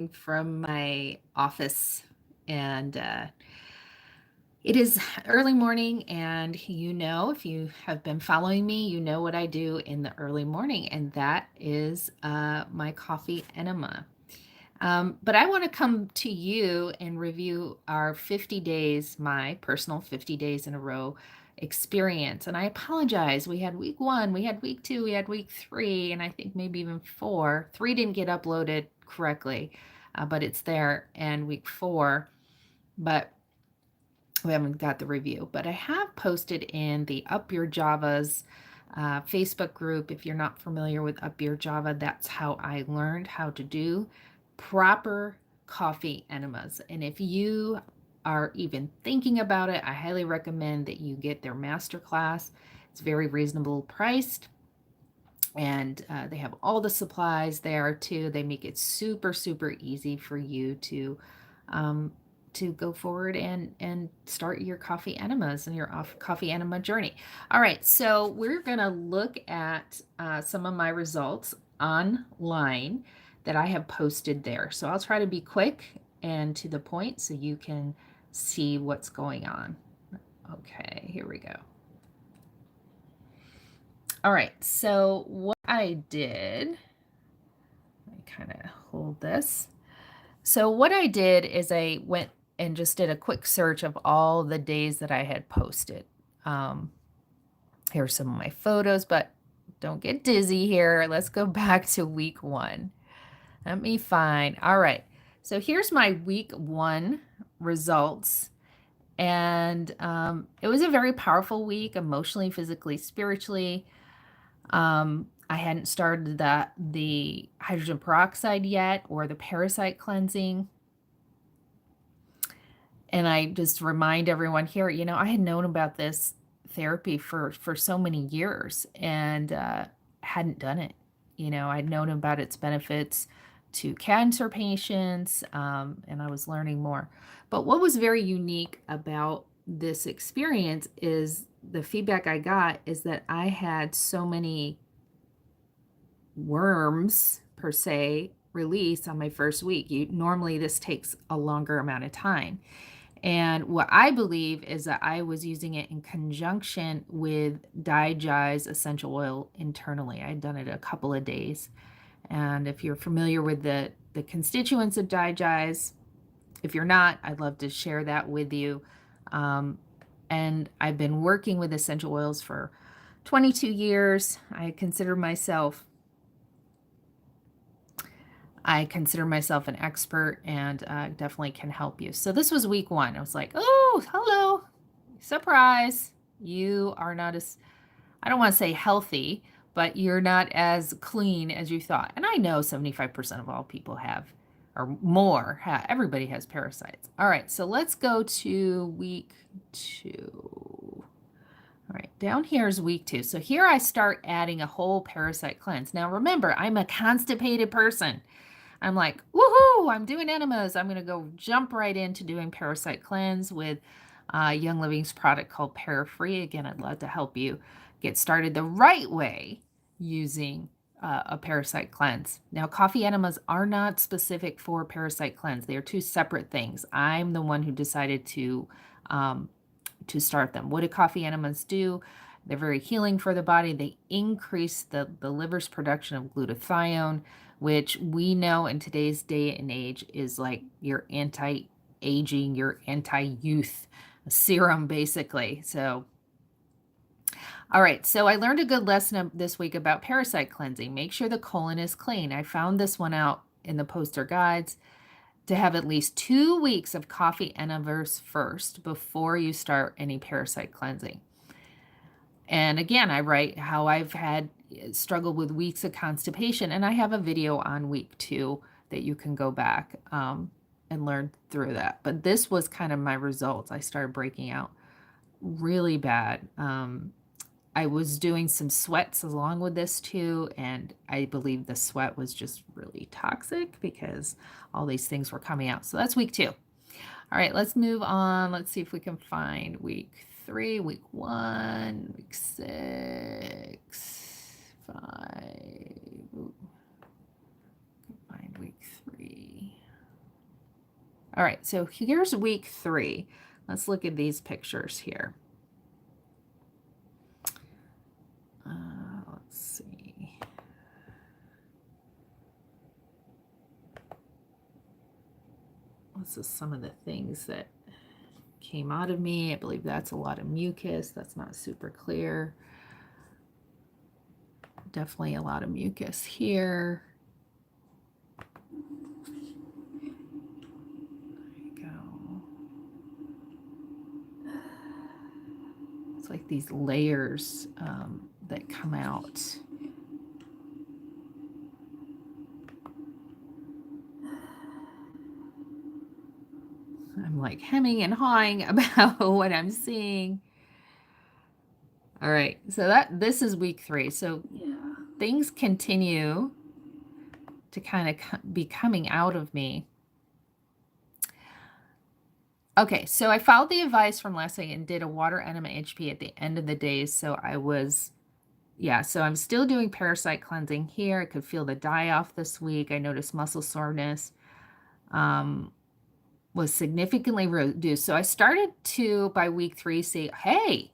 from my office, and it is early morning. And if you have been following me, you know what I do in the early morning, and that is my coffee enema. But I want to come to you and review our 50 days, my personal 50 days in a row experience. And I apologize. We had week one, we had week two, we had week three, and I think maybe even four. Three didn't get uploaded correctly, but it's there, and week four, but we haven't got the review. But I have posted in the Up Your Javas Facebook group. If you're not familiar with Up Your Java, that's how I learned how to do proper coffee enemas. And if you are even thinking about it, I highly recommend that you get their masterclass. It's very reasonable priced, and they have all the supplies there too. They make it super, super easy for you um, to go forward and start your coffee enemas and your coffee enema journey. All right, so we're gonna look at some of my results online that I have posted there. So I'll try to be quick and to the point so you can see what's going on. Okay, here we go. All right, so what I did, let me kind of hold this. So what I did is I went and just did a quick search of all the days that I had posted. Um, Here are some of my photos, but don't get dizzy here. Let's go back to week one. Let me find. All right. So here's my week one results. And it was a very powerful week, emotionally, physically, spiritually. I hadn't started the hydrogen peroxide yet, or the parasite cleansing. And I just remind everyone here, I had known about this therapy for so many years, and hadn't done it. I'd known about its benefits to cancer patients, and I was learning more. But what was very unique about this experience is the feedback I got is that I had so many worms, per se, release on my first week. Normally this takes a longer amount of time. And what I believe is that I was using it in conjunction with Digize essential oil internally. I'd done it a couple of days. And if you're familiar with the constituents of Digize, if you're not, I'd love to share that with you. And I've been working with essential oils for 22 years. I consider myself an expert, and definitely can help you. So this was week one. I was like, oh, hello, surprise. You are not as, I don't want to say healthy, but you're not as clean as you thought. And I know 75% of all people have, or more, everybody has parasites. All right, so let's go to week two. All right, down here is week two. So here I start adding a whole parasite cleanse. Now remember, I'm a constipated person. I'm like, woohoo, I'm doing enemas. I'm going to go jump right into doing parasite cleanse with Young Living's product called Parafree. Again, I'd love to help you get started the right way using a parasite cleanse. Now, coffee enemas are not specific for parasite cleanse. They are two separate things. I'm the one who decided to start them. What do coffee enemas do? They're very healing for the body. They increase the liver's production of glutathione, which we know in today's day and age is like your anti-aging, your anti-youth serum, basically. So, all right. So I learned a good lesson this week about parasite cleansing. Make sure the colon is clean. I found this one out in the poster guides, to have at least 2 weeks of coffee enemas first before you start any parasite cleansing. And again, I write how I've had struggled with weeks of constipation, and I have a video on week two that you can go back and learn through that. But this was kind of my results. I started breaking out really bad. I was doing some sweats along with this too, and I believe the sweat was just really toxic because all these things were coming out. So that's week two. All right, let's move on. Let's see if we can find week three, week one, week 6, 5. Ooh. Find week 3. All right, so here's week 3. Let's look at these pictures here. Let's see. This is some of the things that came out of me. I believe that's a lot of mucus. That's not super clear. Definitely a lot of mucus here. There you go. It's like these layers that come out. I'm like hemming and hawing about what I'm seeing. All right, so this is week 3. So yeah, things continue to kind of be coming out of me. Okay, so I followed the advice from last week and did a water enema HP at the end of the day. So so I'm still doing parasite cleansing here. I could feel the die-off this week. I noticed muscle soreness was significantly reduced. So I started to, by week 3, say, hey,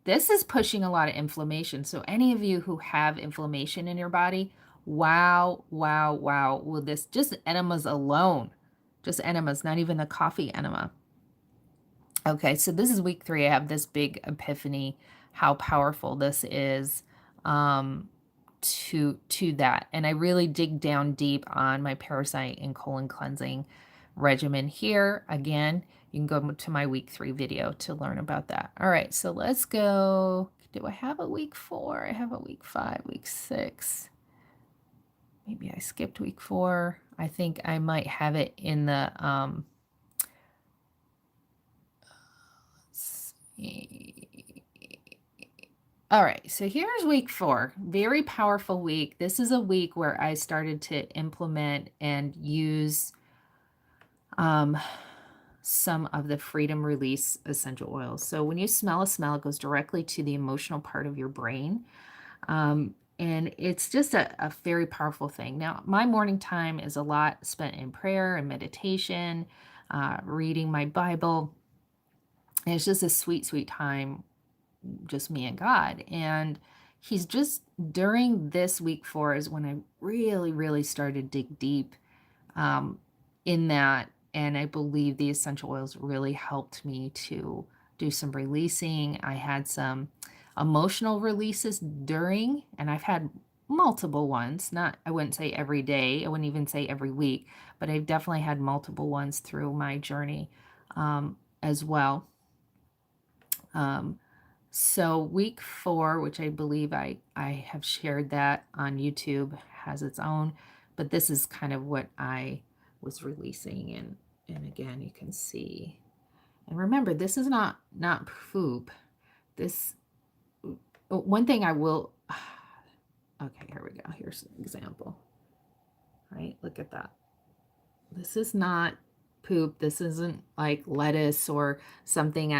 this is pushing a lot of inflammation. So any of you who have inflammation in your body, wow, wow, wow. Will this, just enemas alone, just enemas, not even the coffee enema. Okay, so this is week 3. I have this big epiphany, how powerful this is to that. And I really dig down deep on my parasite and colon cleansing regimen here. Again, you can go to my week 3 video to learn about that. All right, so let's go. Do I have a week 4? I have a week 5, week 6. Maybe I skipped week 4. I think I might have it in the all right, so here's week 4. Very powerful week. This is a week where I started to implement and use some of the freedom release essential oils. So when you smell a smell, it goes directly to the emotional part of your brain. And it's just a very powerful thing. Now, my morning time is a lot spent in prayer and meditation, reading my Bible. And it's just a sweet, sweet time, just me and God. And he's just, during this week 4 is when I really, really started to dig deep in that. And I believe the essential oils really helped me to do some releasing. I had some emotional releases during, and I've had multiple ones. Not, I wouldn't say every day. I wouldn't even say every week, but I've definitely had multiple ones through my journey as well. So week 4, which I believe I have shared that on YouTube, has its own, but this is kind of what I was releasing. And again, you can see, and remember, this is not poop. This, one thing I will, okay, here we go. Here's an example, right? Look at that. This is not poop. This isn't like lettuce or something.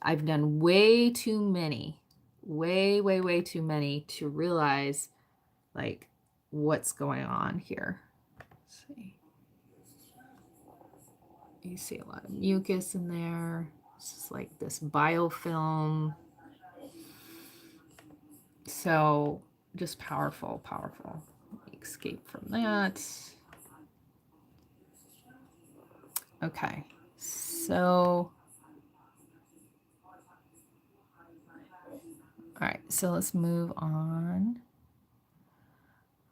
I've done way too many, way too many to realize like what's going on here. Let's see. You see a lot of mucus in there. It's just like this biofilm. So just powerful. Escape from that. Okay, so, all right, so let's move on.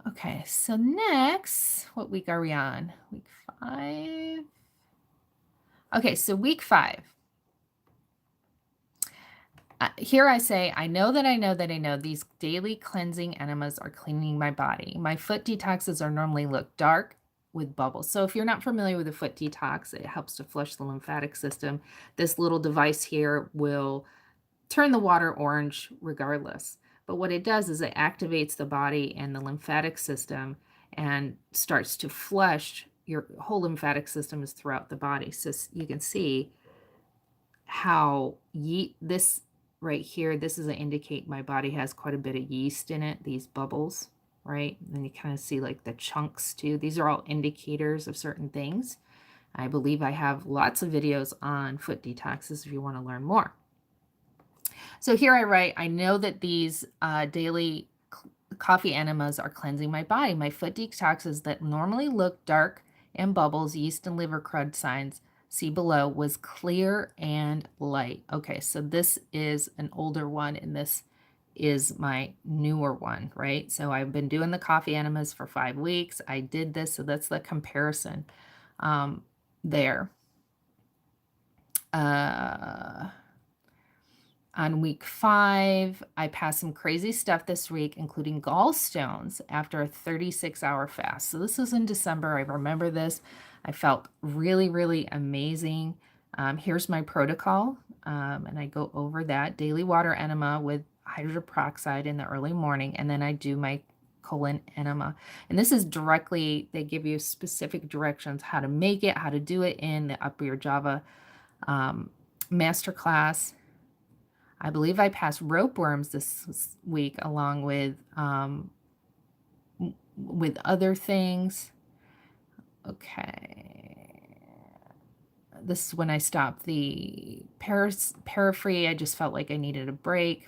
Okay, so next, what week are we on? Week 5. Okay, so week 5. Here I say, I know these daily cleansing enemas are cleaning my body. My foot detoxes are normally look dark with bubbles. So if you're not familiar with the foot detox, it helps to flush the lymphatic system. This little device here will turn the water orange regardless. But what it does is it activates the body and the lymphatic system and starts to flush. Your whole lymphatic system is throughout the body. So you can see how this right here, this is an indicate my body has quite a bit of yeast in it, these bubbles, right? And you kind of see like the chunks too. These are all indicators of certain things. I believe I have lots of videos on foot detoxes if you want to learn more. So here I write, I know that these daily coffee enemas are cleansing my body. My foot detoxes that normally look dark and bubbles, yeast and liver crud signs, see below, was clear and light. Okay, so this is an older one and this is my newer one, right? So I've been doing the coffee enemas for 5 weeks. I did this, so that's the comparison there. On week 5, I passed some crazy stuff this week, including gallstones after a 36-hour fast. So this was in December. I remember this. I felt really, really amazing. Here's my protocol, and I go over that. Daily water enema with hydrogen peroxide in the early morning, and then I do my colon enema. And this is directly, they give you specific directions how to make it, how to do it in the Up Your Java masterclass. I believe I passed rope worms this week along with other things. Okay. This is when I stopped the Parafree. I just felt like I needed a break.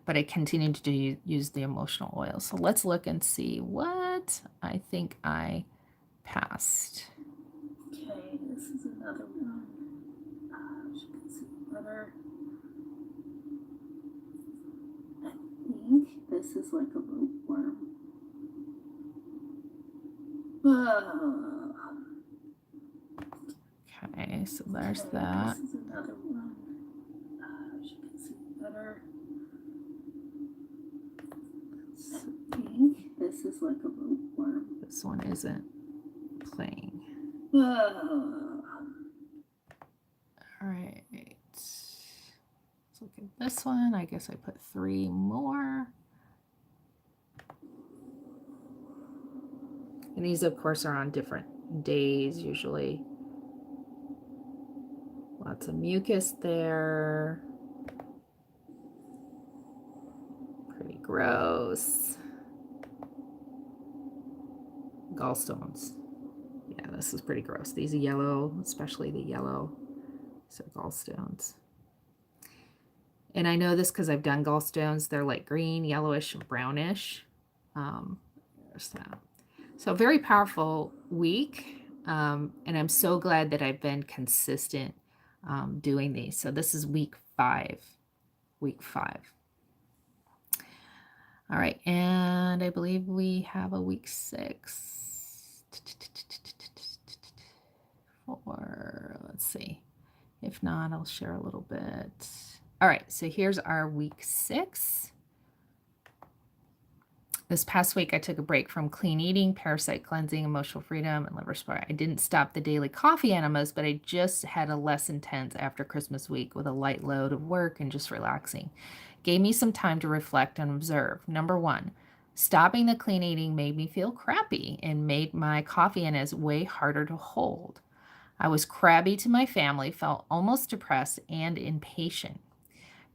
But I continued to use the emotional oil. So let's look and see what I think I passed. Okay, this is another one. As you can see better. I think this is like a rootworm. Okay, so there's that. This is another one. As you can see better. I think this is like a rootworm. This one isn't playing. All right. Let's look at this one. I guess I put 3 more. And these, of course, are on different days usually. Lots of mucus there. Pretty gross. Gallstones. Yeah, this is pretty gross. These are yellow, especially the yellow. So gallstones. And I know this because I've done gallstones. They're like green, yellowish, brownish. There's that. So very powerful week. And I'm so glad that I've been consistent doing these. So this is week 5. Week 5. All right. And I believe we have a week 6. Let's see. If not, I'll share a little bit. All right, so here's our week 6. This past week, I took a break from clean eating, parasite cleansing, emotional freedom, and liver support. I didn't stop the daily coffee enemas, but I just had a less intense after Christmas week with a light load of work and just relaxing. Gave me some time to reflect and observe. Number 1, stopping the clean eating made me feel crappy and made my coffee enemas way harder to hold. I was crabby to my family, felt almost depressed and impatient.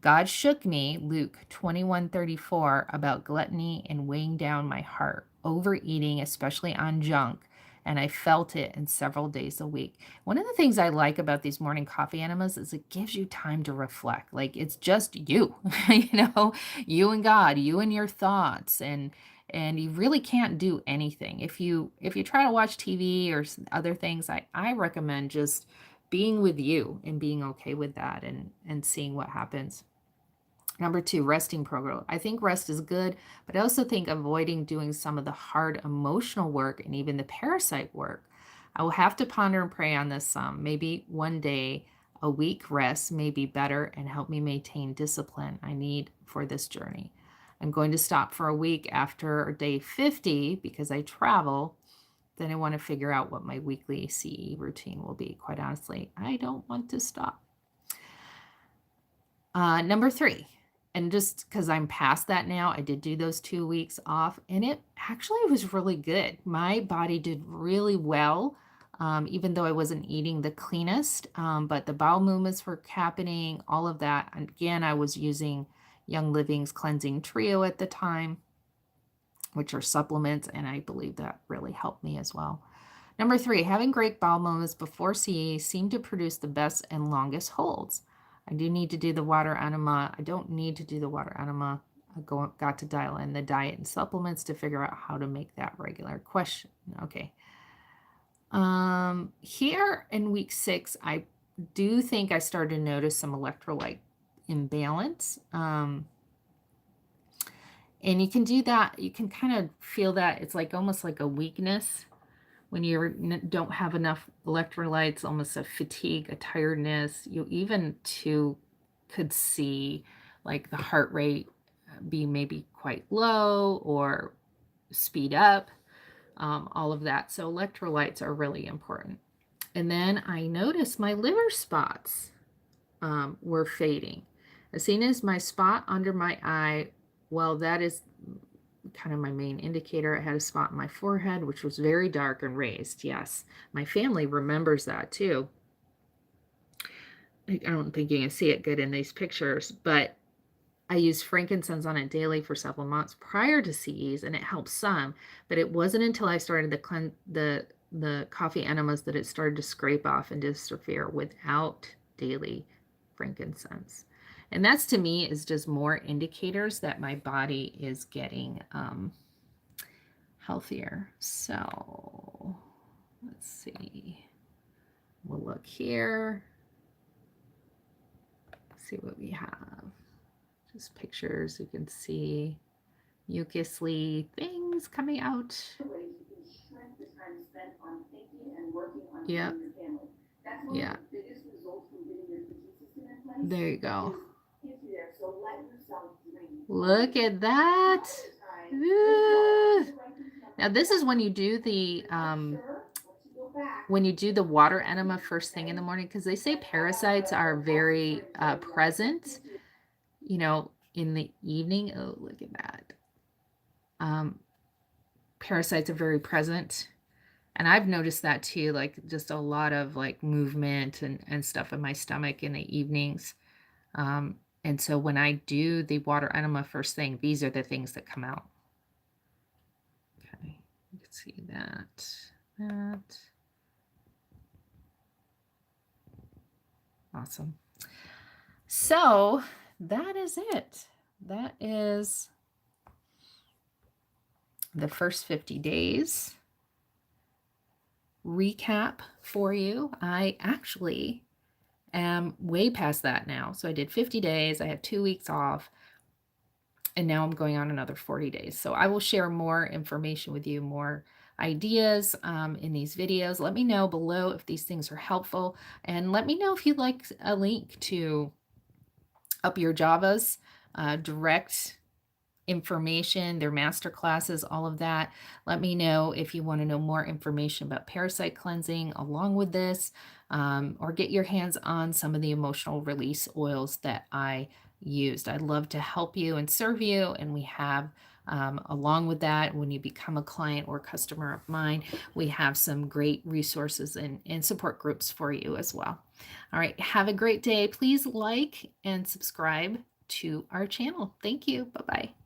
God shook me, Luke 21:34, about gluttony and weighing down my heart, overeating, especially on junk, and I felt it in several days a week. One of the things I like about these morning coffee enemas is it gives you time to reflect. Like it's just you, you and God, you and your thoughts, and you really can't do anything. If you try to watch TV or other things, I recommend just being with you and being okay with that and seeing what happens. Number 2, resting program. I think rest is good, but I also think avoiding doing some of the hard emotional work and even the parasite work. I will have to ponder and pray on this some. Maybe one day a week rest may be better and help me maintain discipline I need for this journey. I'm going to stop for a week after day 50 because I travel. Then I want to figure out what my weekly CE routine will be. Quite honestly, I don't want to stop. Number 3, and just because I'm past that now, I did do those 2 weeks off, and it actually was really good. My body did really well, even though I wasn't eating the cleanest, but the bowel movements were happening, all of that. And again, I was using Young Living's Cleansing Trio at the time, which are supplements, and I believe that really helped me as well. Number 3, having great bowel movements before CE seem to produce the best and longest holds. I do need to do the water enema. I don't need to do the water enema. Got to dial in the diet and supplements to figure out how to make that regular. Question. Okay. Here in week 6, I do think I started to notice some electrolyte imbalance. And you can do that. You can kind of feel that it's like almost like a weakness when you don't have enough electrolytes, almost a fatigue, a tiredness. You even too could see like the heart rate be maybe quite low or speed up, all of that. So electrolytes are really important. And then I noticed my liver spots were fading. As soon as my spot under my eye, well, that is kind of my main indicator. I had a spot in my forehead, which was very dark and raised. Yes, my family remembers that too. I don't think you can see it good in these pictures, but I used frankincense on it daily for several months prior to CEs, and it helped some, but it wasn't until I started the coffee enemas that it started to scrape off and disappear without daily frankincense. And that's, to me, is just more indicators that my body is getting healthier. So let's see. We'll look here. See what we have. Just pictures. You can see mucously things coming out. Yep. Yeah. There you go. Look at that. Ooh. Now this is when you do the water enema first thing in the morning, because they say parasites are very present, you know, in the evening. Oh, look at that. Parasites are very present. And I've noticed that too, like just a lot of like movement and stuff in my stomach in the evenings. And so when I do the water enema first thing, these are the things that come out. Okay, you can see that. Awesome. So that is it. That is the first 50 days recap for you. I actually am way past that now. So I did 50 days. I had 2 weeks off. And now I'm going on another 40 days. So I will share more information with you, more ideas in these videos. Let me know below if these things are helpful. And let me know if you'd like a link to Up Your Javas, direct information, their master classes, all of that. Let me know if you want to know more information about parasite cleansing along with this, or get your hands on some of the emotional release oils that I used. I'd love to help you and serve you. And we have, along with that, when you become a client or customer of mine, we have some great resources and support groups for you as well. All right. Have a great day. Please like and subscribe to our channel. Thank you. Bye-bye.